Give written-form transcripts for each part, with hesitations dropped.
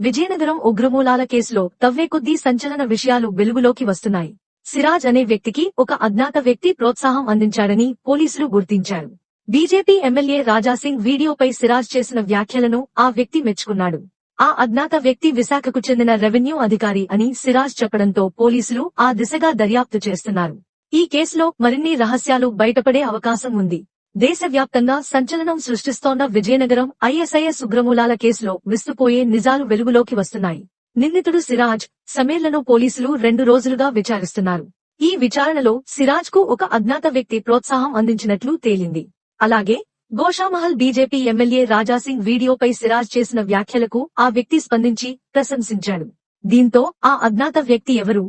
విజయనగరం ఉగ్రమూలాల కేసులో తవ్వేకొద్దీ సంచలన విషయాలు వెలుగులోకి వస్తున్నాయి. సిరాజ్ అనే వ్యక్తికి ఒక అజ్ఞాత వ్యక్తి ప్రోత్సాహం అందించాడని పోలీసులు గుర్తించారు. బీజేపీ ఎమ్మెల్యే రాజాసింగ్ వీడియోపై సిరాజ్ చేసిన వ్యాఖ్యలను ఆ వ్యక్తి మెచ్చుకున్నాడు. ఆ అజ్ఞాత వ్యక్తి విశాఖకు చెందిన రెవెన్యూ అధికారి అని సిరాజ్ చెప్పడంతో పోలీసులు ఆ దిశగా దర్యాప్తు చేస్తున్నారు. ఈ కేసులో మరిన్ని రహస్యాలు బయటపడే అవకాశం ఉంది. దేశవ్యాప్తంగా సంచలనం సృష్టిస్తోన్న విజయనగరం ఐఎస్ఐఎస్ ఉగ్రమూలాల కేసులో విస్తుపోయే నిజాలు వెలుగులోకి వస్తున్నాయి. నిందితుడు సిరాజ్, సమీర్లను పోలీసులు 2 రోజులుగా విచారిస్తున్నారు. ఈ విచారణలో సిరాజ్ కు ఒక అజ్ఞాత వ్యక్తి ప్రోత్సాహం అందించినట్లు తేలింది. అలాగే గోషామహల్ బీజేపీ ఎమ్మెల్యే రాజాసింగ్ వీడియోపై సిరాజ్ చేసిన వ్యాఖ్యలకు ఆ వ్యక్తి స్పందించి ప్రశంసించాడు. దీంతో ఆ అజ్ఞాత వ్యక్తి ఎవరు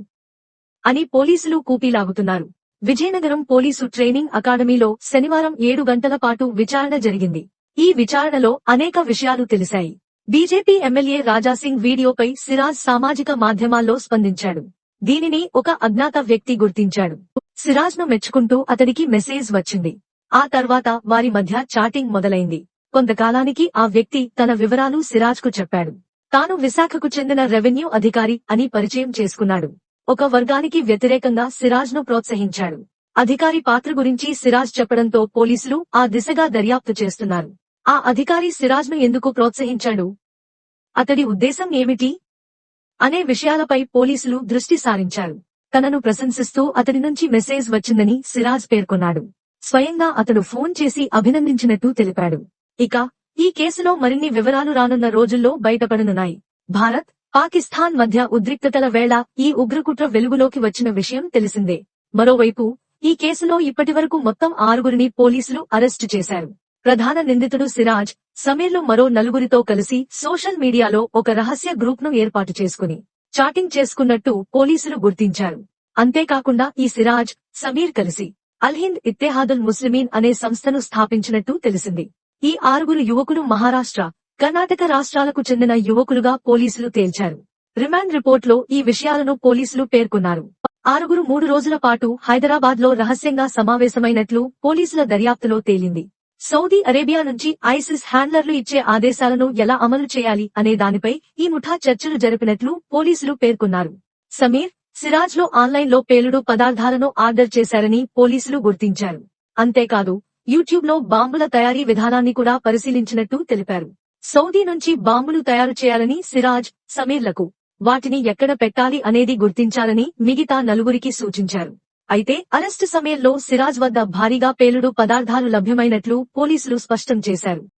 అని పోలీసులు కూపీలాగుతున్నారు. విజయనగరం పోలీసు ట్రైనింగ్ అకాడమీలో శనివారం 7 గంటల పాటు విచారణ జరిగింది. ఈ విచారణలో అనేక విషయాలు తెలిశాయి. బీజేపీ ఎమ్మెల్యే రాజాసింగ్ వీడియోపై సిరాజ్ సామాజిక మాధ్యమాల్లో స్పందించాడు. దీనిని ఒక అజ్ఞాత వ్యక్తి గుర్తించాడు. సిరాజ్ ను మెచ్చుకుంటూ అతడికి మెసేజ్ వచ్చింది. ఆ తర్వాత వారి మధ్య చాటింగ్ మొదలైంది. కొంతకాలానికి ఆ వ్యక్తి తన వివరాలు సిరాజ్ కు చెప్పాడు. తాను విశాఖకు చెందిన రెవెన్యూ అధికారి అని పరిచయం చేసుకున్నాడు. ఒక వర్గానికి వ్యతిరేకంగా సిరాజ్ ను ప్రోత్సహించాడు. అధికారి పాత్ర గురించి సిరాజ్ చెప్పడంతో పోలీసులు ఆ దిశగా దర్యాప్తు చేస్తున్నారు. ఆ అధికారి సిరాజ్ ను ఎందుకు ప్రోత్సహించాడు, అతడి ఉద్దేశం ఏమిటి అనే విషయాలపై పోలీసులు దృష్టి సారించారు. తనను ప్రశంసిస్తూ అతడి నుంచి మెసేజ్ వచ్చిందని సిరాజ్ పేర్కొన్నాడు. స్వయంగా అతడు ఫోన్ చేసి అభినందించినట్టు తెలిపాడు. ఇక ఈ కేసులో మరిన్ని వివరాలు రానున్న రోజుల్లో బయటపడనున్నాయి. భారత్, పాకిస్తాన్ మధ్య ఉద్రిక్తతల వేళ ఈ ఉగ్రకుట్ర వెలుగులోకి వచ్చిన విషయం తెలిసిందే. మరోవైపు ఈ కేసులో ఇప్పటివరకు మొత్తం 6గురిని పోలీసులు అరెస్టు చేశారు. ప్రధాన నిందితుడు సిరాజ్, సమీర్లు మరో 4గురితో కలిసి సోషల్ మీడియాలో ఒక రహస్య గ్రూప్ ను ఏర్పాటు చేసుకుని చాటింగ్ చేసుకున్నట్టు పోలీసులు గుర్తించారు. అంతేకాకుండా ఈ సిరాజ్, సమీర్ కలిసి అల్హింద్ ఇత్తెహాదుల్ ముస్లిమీన్ అనే సంస్థను స్థాపించినట్టు తెలిసింది. ఈ 6గురు యువకులు మహారాష్ట్ర, కర్ణాటక రాష్ట్రాలకు చెందిన యువకులుగా పోలీసులు తేల్చారు. రిమాండ్ రిపోర్ట్లో ఈ విషయాలను పోలీసులు పేర్కొన్నారు. 6గురు 3 రోజుల పాటు హైదరాబాద్ లో రహస్యంగా సమావేశమైనట్లు పోలీసుల దర్యాప్తులో తేలింది. సౌదీ అరేబియా నుంచి ఐసిస్ హ్యాండ్లర్లు ఇచ్చే ఆదేశాలను ఎలా అమలు చేయాలి అనే దానిపై ఈ ముఠా చర్చలు జరిపినట్లు పోలీసులు పేర్కొన్నారు. సమీర్, సిరాజ్ లో ఆన్లైన్లో పేలుడు పదార్థాలను ఆర్డర్ చేశారని పోలీసులు గుర్తించారు. అంతేకాదు యూట్యూబ్ లో బాంబుల తయారీ విధానాన్ని కూడా పరిశీలించినట్టు తెలిపారు. సౌదీ నుంచి బాంబులు తయారు చేయాలని సిరాజ్, సమీర్లకు, వాటిని ఎక్కడ పెట్టాలి అనేది గుర్తించాలని మిగతా 4గురికి సూచించారు. అయితే అరెస్టు సమయంలో సిరాజ్ వద్ద భారీగా పేలుడు పదార్థాలు లభ్యమైనట్లు పోలీసులు స్పష్టం చేశారు.